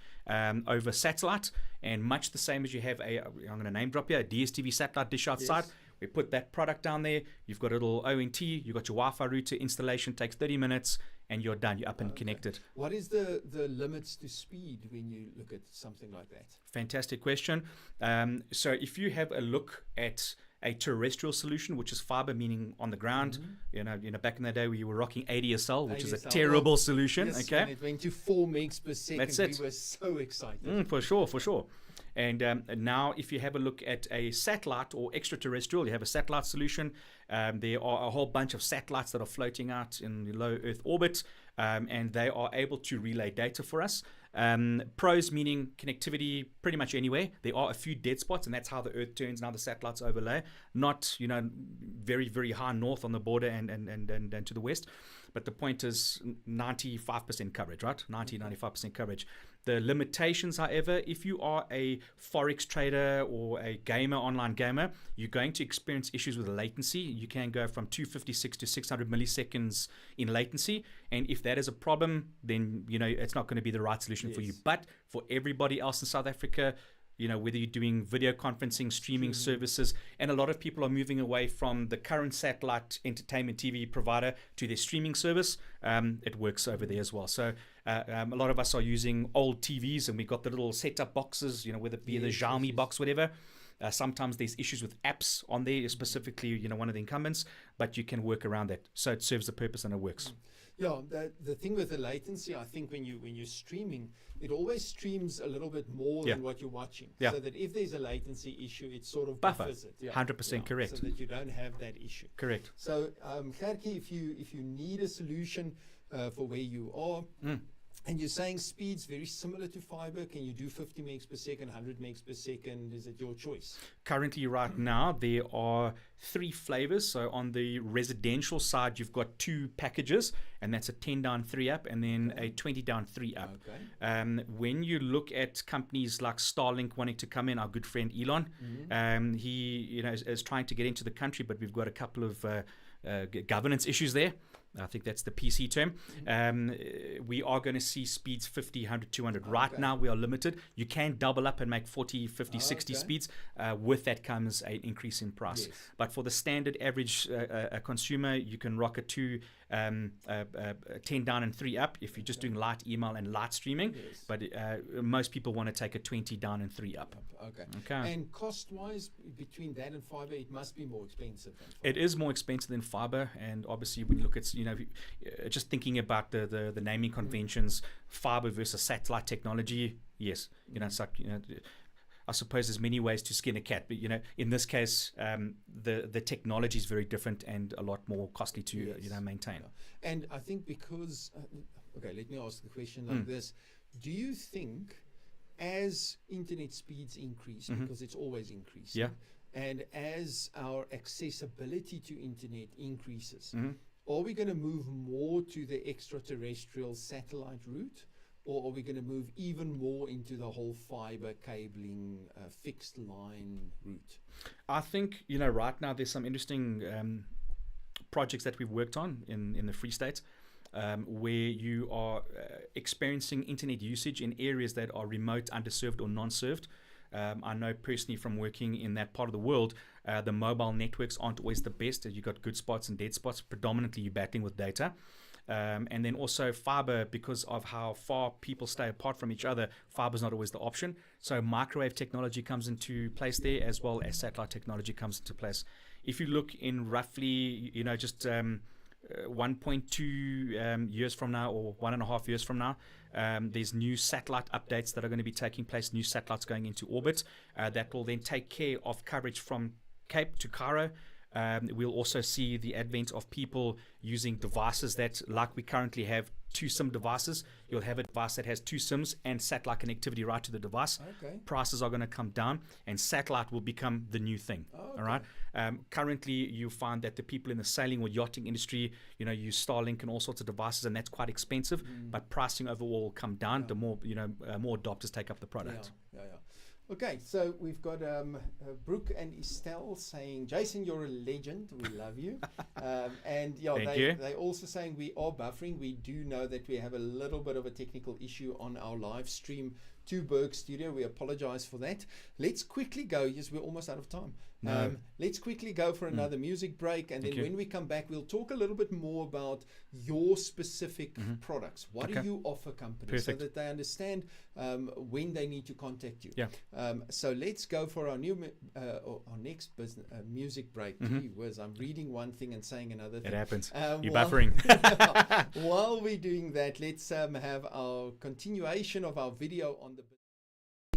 over satellite. And much the same as you have I'm going to name drop here, a DSTV satellite dish outside. Yes. We put that product down there. You've got a little ONT. You've got your Wi-Fi router. Installation takes 30 minutes, and you're done. You're up and connected. What is the limits to speed when you look at something like that? Fantastic question. So if you have a look at a terrestrial solution, which is fiber, meaning on the ground. You know, back in the day we were rocking ADSL, which is a terrible solution. Yes, okay, and it went to 4 megs per second. That's it. We were so excited. For sure. And now, if you have a look at a satellite or extraterrestrial, you have a satellite solution. There are a whole bunch of satellites that are floating out in the low Earth orbit, and they are able to relay data for us. Pros meaning connectivity pretty much anywhere. There are a few dead spots, and that's how the Earth turns. Now the satellites overlay, not very, very high north on the border and to the west. But the point is 95% coverage, right? 95% coverage. The limitations, however, if you are a Forex trader or a gamer, online gamer, you're going to experience issues with latency. You can go from 256 to 600 milliseconds in latency. And if that is a problem, then, it's not going to be the right solution for you. But for everybody else in South Africa, whether you're doing video conferencing, streaming services, and a lot of people are moving away from the current satellite entertainment TV provider to their streaming service. It works over there as well. So a lot of us are using old TVs, and we've got the little setup boxes, whether it be the Xiaomi box, whatever. Sometimes there's issues with apps on there, specifically, one of the incumbents, but you can work around that. So it serves the purpose and it works. Yeah, the thing with the latency, I think when you're streaming, it always streams a little bit more than what you're watching. Yeah. So that if there's a latency issue, it sort of Buffer. buffers it. 100% correct. So that you don't have that issue. Correct. So, Gertjie, if you need a solution for where you are, and you're saying speeds very similar to fiber, can you do 50 megs per second, 100 megs per second? Is it your choice? Currently, right now, there are 3 flavors. So on the residential side, you've got 2 packages, and that's a 10 down, 3 up, and then a 20 down, 3 up. Okay. When you look at companies like Starlink wanting to come in, our good friend Elon, he is trying to get into the country, but we've got a couple of governance issues there. I think that's the PC term. We are going to see speeds 50, 100, 200. Right now, we are limited. You can double up and make 40, 50, 60 speeds. With that comes an increase in price. Yes. But for the standard average consumer, you can rock it to 10 down and 3 up if you're just doing light email and light streaming. Yes. But most people want to take a 20 down and 3 up. Okay. And cost-wise, between that and fiber, it must be more expensive than fiber. It is more expensive than fiber, and obviously when you look at just thinking about the naming conventions, fiber versus satellite technology, yes, it's like I suppose there's many ways to skin a cat, but in this case, the technology is very different and a lot more costly to maintain. Yeah. And I think because okay, let me ask the question like this: do you think as internet speeds increase, because it's always increasing, and as our accessibility to internet increases, are we going to move more to the extraterrestrial satellite route, or are we going to move even more into the whole fiber cabling, fixed line route? I think, right now there's some interesting projects that we've worked on in the Free State, where you are experiencing internet usage in areas that are remote, underserved, or non-served. I know personally from working in that part of the world, the mobile networks aren't always the best. You've got good spots and dead spots. Predominantly, you're battling with data. And then also fiber, because of how far people stay apart from each other, fiber is not always the option. So microwave technology comes into place there, as well as satellite technology comes into place. If you look in roughly, just 1.2 years from now, or 1.5 years from now, there's new satellite updates that are going to be taking place, new satellites going into orbit that will then take care of coverage from Cape to Cairo. We'll also see the advent of people using devices that, like we currently have 2 SIM devices, you'll have a device that has 2 SIMs and satellite connectivity right to the device. Okay. Prices are going to come down, and satellite will become the new thing. Okay. All right. Currently, you find that the people in the sailing or yachting industry, use Starlink and all sorts of devices, and that's quite expensive. But pricing overall will come down. The more more adopters take up the product. Yeah. Okay, so we've got Brooke and Estelle saying, Jason, you're a legend. We love you. And they also saying we are buffering. We do know that we have a little bit of a technical issue on our live stream to Berg Studio. We apologize for that. Let's quickly go. Yes, we're almost out of time. No. Let's quickly go for another music break, and then when we come back, we'll talk a little bit more about your specific products. What do you offer companies so that they understand when they need to contact you? Yeah. So let's go for our our next business music break. Gee whiz, I'm reading one thing and saying another thing. It happens. You're buffering. While we're doing that, let's have our continuation of our video on the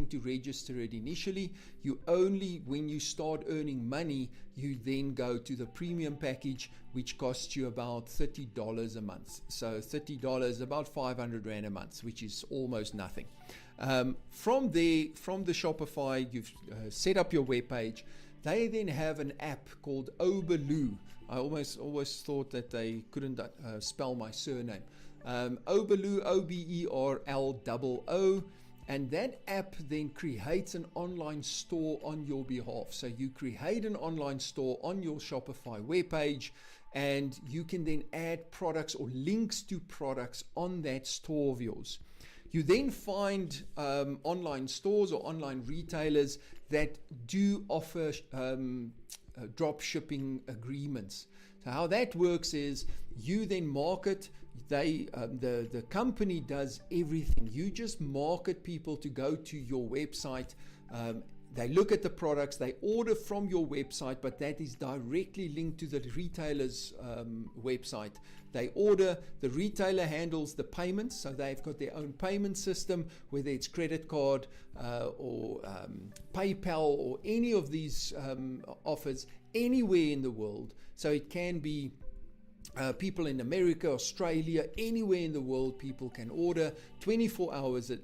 to register it initially. You only, when you start earning money, you then go to the premium package, which costs you about $30 a month. So $30, about 500 Rand a month, which is almost nothing. From there, from the Shopify, you've set up your web page. They then have an app called Oberloo. I always thought that they couldn't spell my surname. Oberloo, Oberloo. And that app then creates an online store on your behalf. So you create an online store on your Shopify webpage, and you can then add products or links to products on that store of yours. You then find online stores or online retailers that do offer drop shipping agreements. So how that works is you then market. The company does everything. You just market people to go to your website. They look at the products, they order from your website, but that is directly linked to the retailer's website. They order, the retailer handles the payments, so they've got their own payment system, whether it's credit card or PayPal or any of these offers anywhere in the world. So it can be people in America, Australia, anywhere in the world, people can order 24 hours a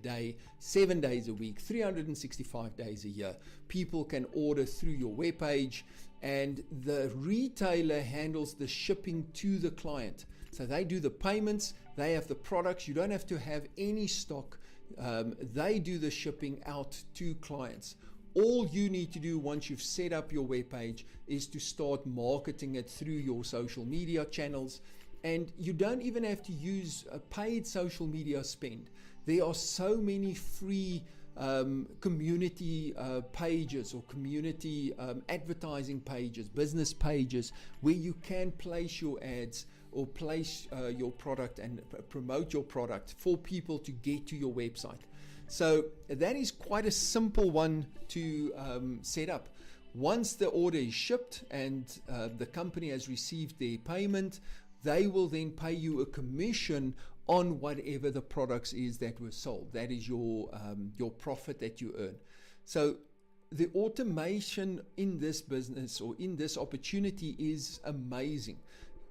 day, 7 days a week, 365 days a year. People can order through your webpage, and the retailer handles the shipping to the client. So they do the payments, they have the products, you don't have to have any stock. They do the shipping out to clients. All you need to do once you've set up your webpage is to start marketing it through your social media channels. And you don't even have to use a paid social media spend. There are so many free community pages or community advertising pages, business pages, where you can place your ads or place your product and promote your product for people to get to your website. So that is quite a simple one to set up. Once the order is shipped and the company has received their payment, they will then pay you a commission on whatever the products is that were sold. That is your profit that you earn. So the automation in this business or in this opportunity is amazing.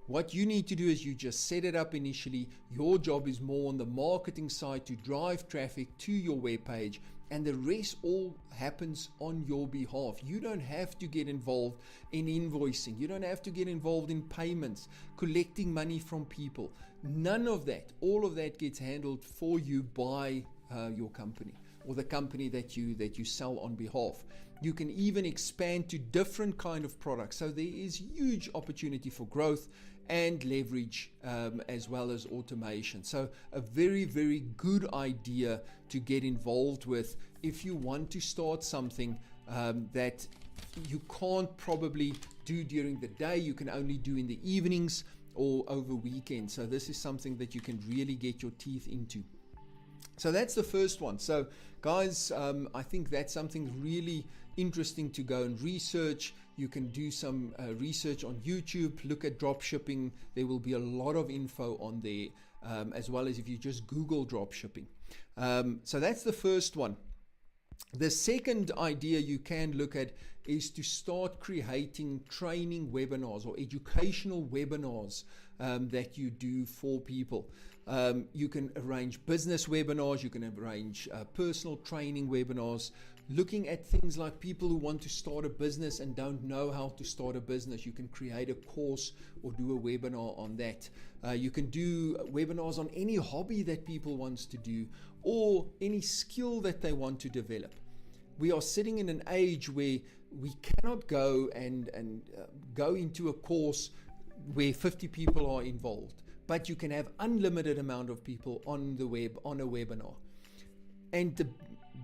What you need to do is you just set it up initially. Your job is more on the marketing side to drive traffic to your webpage, and the rest all happens on your behalf. You don't have to get involved in invoicing. You don't have to get involved in payments, collecting money from people. None of that. All of that gets handled for you by your company or the company that you sell on behalf. You can even expand to different kind of products. So there is huge opportunity for growth and leverage, as well as automation. So a very, very good idea to get involved with if you want to start something that you can't probably do during the day. You can only do in the evenings or over weekends. So this is something that you can really get your teeth into. So that's the first one. So guys, I think that's something really interesting to go and research. You can do some research on YouTube, look at drop shipping. There will be a lot of info on there, as well as if you just Google drop shipping. So that's the first one. The second idea you can look at is to start creating training webinars or educational webinars that you do for people. You can arrange business webinars, you can arrange personal training webinars, looking at things like people who want to start a business and don't know how to start a business. You can create a course or do a webinar on that. You can do webinars on any hobby that people want to do or any skill that they want to develop. We are sitting in an age where we cannot go and go into a course where 50 people are involved, but you can have unlimited amount of people on the web on a webinar. And the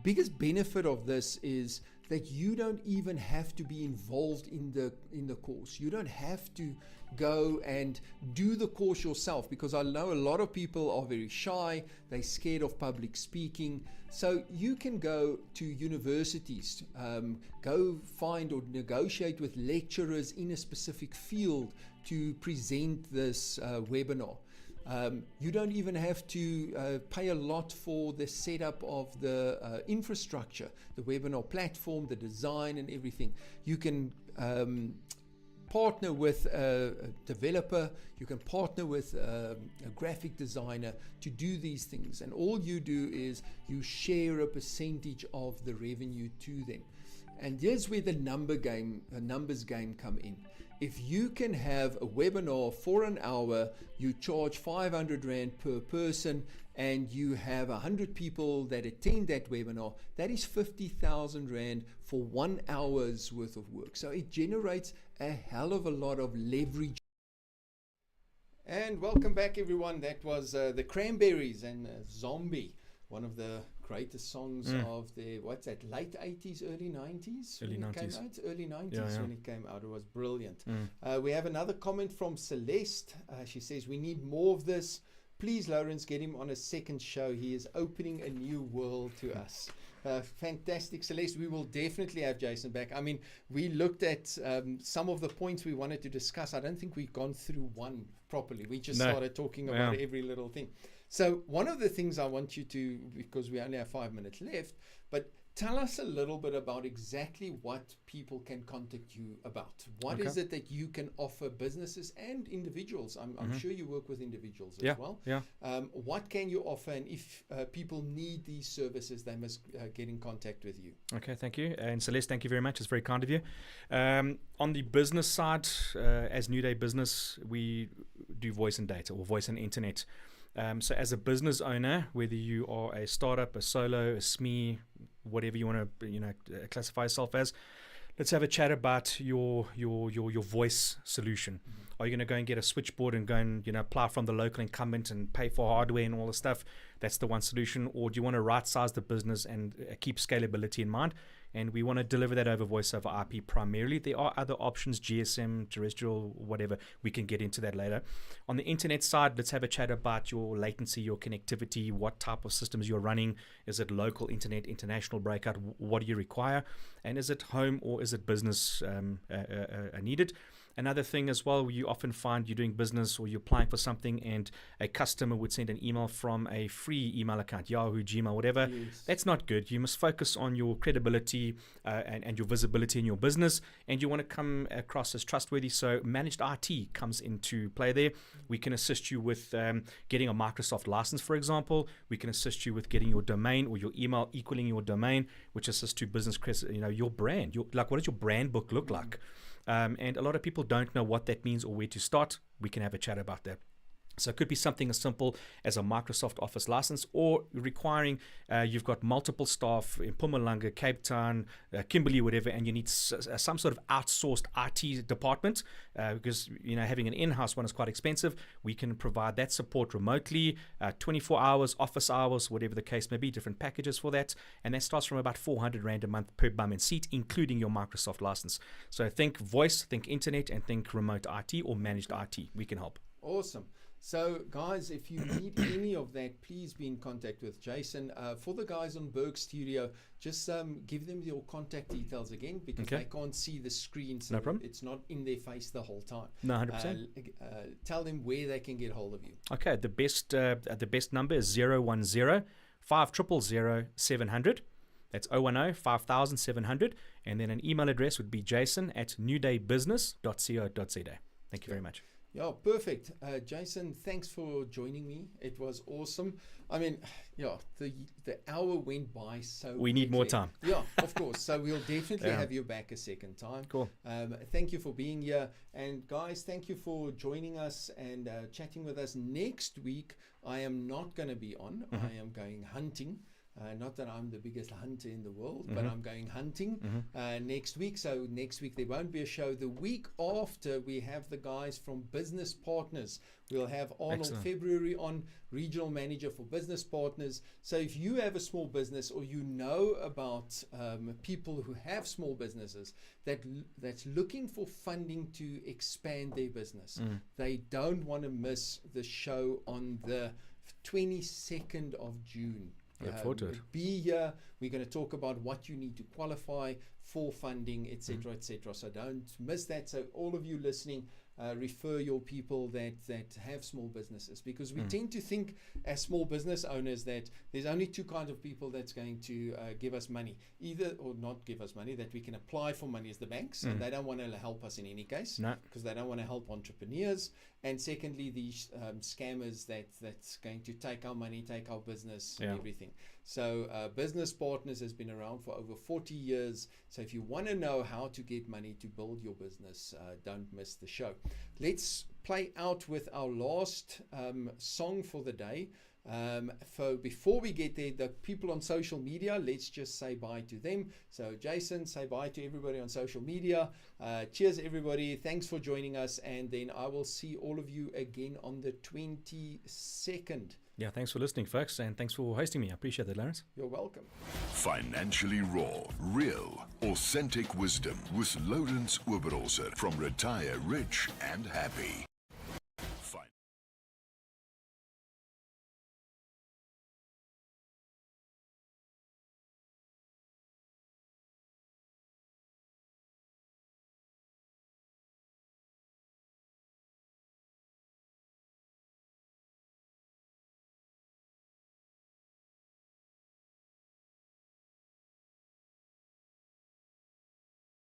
biggest benefit of this is that you don't even have to be involved in the course. You don't have to go and do the course yourself, because I know a lot of people are very shy, they're scared of public speaking. So you can go to universities, go find or negotiate with lecturers in a specific field to present this webinar. You don't even have to pay a lot for the setup of the infrastructure, the webinar platform, the design and everything. You can partner with a developer, you can partner with a graphic designer to do these things, and all you do is you share a percentage of the revenue to them. And here's where the numbers game come in. If you can have a webinar for an hour, you charge 500 Rand per person, and you have 100 people that attend that webinar, that is 50,000 Rand for 1 hour's worth of work. So it generates a hell of a lot of leverage. And welcome back, everyone. That was the Cranberries and Zombie, one of the greatest songs of the, what's that, late 80s, early 90s? Early when 90s. It came out? Early 90s Yeah. when it came out. It was brilliant. We have another comment from Celeste. She says, we need more of this. Please, Lourens, get him on a second show. He is opening a new world to us. Fantastic, Celeste. We will definitely have Jason back. I mean, we looked at some of the points we wanted to discuss. I don't think we've gone through one properly. We just started talking about every little thing. So one of the things I want you to, because we only have 5 minutes left, but tell us a little bit about exactly what people can contact you about. What is it that you can offer businesses and individuals? I'm sure you work with individuals as well. Yeah. What can you offer? And if people need these services, they must get in contact with you. Okay, thank you. And Celeste, thank you very much. It's very kind of you. On the business side, as New Day Business, we do voice and data or voice and internet. So as a business owner, whether you are a startup, a solo, a SME, whatever you want to classify yourself as, let's have a chat about your voice solution. Are you going to go and get a switchboard and go and apply from the local incumbent and pay for hardware and all the stuff? That's the one solution. Or do you want to right size the business and keep scalability in mind? And we want to deliver that over voice over IP primarily. There are other options, GSM, terrestrial, whatever. We can get into that later. On the internet side, let's have a chat about your latency, your connectivity, what type of systems you're running. Is it local internet, international breakout? What do you require? And is it home or is it business needed? Another thing as well, you often find you're doing business or you're applying for something and a customer would send an email from a free email account, Yahoo, Gmail, whatever. Yes. That's not good. You must focus on your credibility and your visibility in your business, and you want to come across as trustworthy. So managed IT comes into play there. We can assist you with getting a Microsoft license, for example. We can assist you with getting your domain or your email equaling your domain, which assists to business, your brand. What does your brand book look like? And a lot of people don't know what that means or where to start. We can have a chat about that. So it could be something as simple as a Microsoft Office license, or requiring you've got multiple staff in Mpumalanga, Cape Town, Kimberley, whatever, and you need some sort of outsourced IT department because having an in-house one is quite expensive. We can provide that support remotely, 24 hours, office hours, whatever the case may be, different packages for that, and that starts from about 400 Rand a month per bum and seat, including your Microsoft license. So think voice, think internet, and think remote IT or managed IT. We can help. Awesome. So, guys, if you need any of that, please be in contact with Jason. For the guys on Berg Studio, just give them your contact details again because they can't see the screen, so no problem. It's not in their face the whole time. No, 100%. Tell them where they can get hold of you. Okay, the best number is 010-500-700. That's 010-5700. And then an email address would be jason@newdaybusiness.co.za. Thank you very much. Yeah, perfect. Jason, thanks for joining me. It was awesome. I mean, the hour went by so We need more time. Yeah, of course. So we'll definitely have you back a second time. Cool. Thank you for being here. And guys, thank you for joining us and chatting with us. Next week, I am not going to be on. I am going hunting. Not that I'm the biggest hunter in the world, but I'm going hunting next week. So next week there won't be a show. The week after, we have the guys from Business Partners. We'll have Arnold February on, regional manager for Business Partners. So if you have a small business or you know about people who have small businesses that's looking for funding to expand their business, they don't want to miss the show on the 22nd of June. Look forward to it. Be here. We're going to talk about what you need to qualify for funding, etc., etc. So don't miss that. So all of you listening, refer your people that have small businesses, because we tend to think as small business owners that there's only two kinds of people that's going to give us money, either or not give us money, that we can apply for money as the banks, and they don't want to help us in any case because they don't want to help entrepreneurs. And secondly, these scammers that's going to take our money, take our business, and everything. So Business Partners has been around for over 40 years. So if you want to know how to get money to build your business, don't miss the show. Let's play out with our last song for the day. So before we get there, the people on social media, let's just say bye to them. So Jason, say bye to everybody on social media. Cheers everybody, thanks for joining us, and then I will see all of you again on the 22nd. Yeah, thanks for listening, folks, and thanks for hosting me. I appreciate it, Lourens. You're welcome. Financially Raw, real, authentic wisdom with Lourens from Retire Rich and Happy.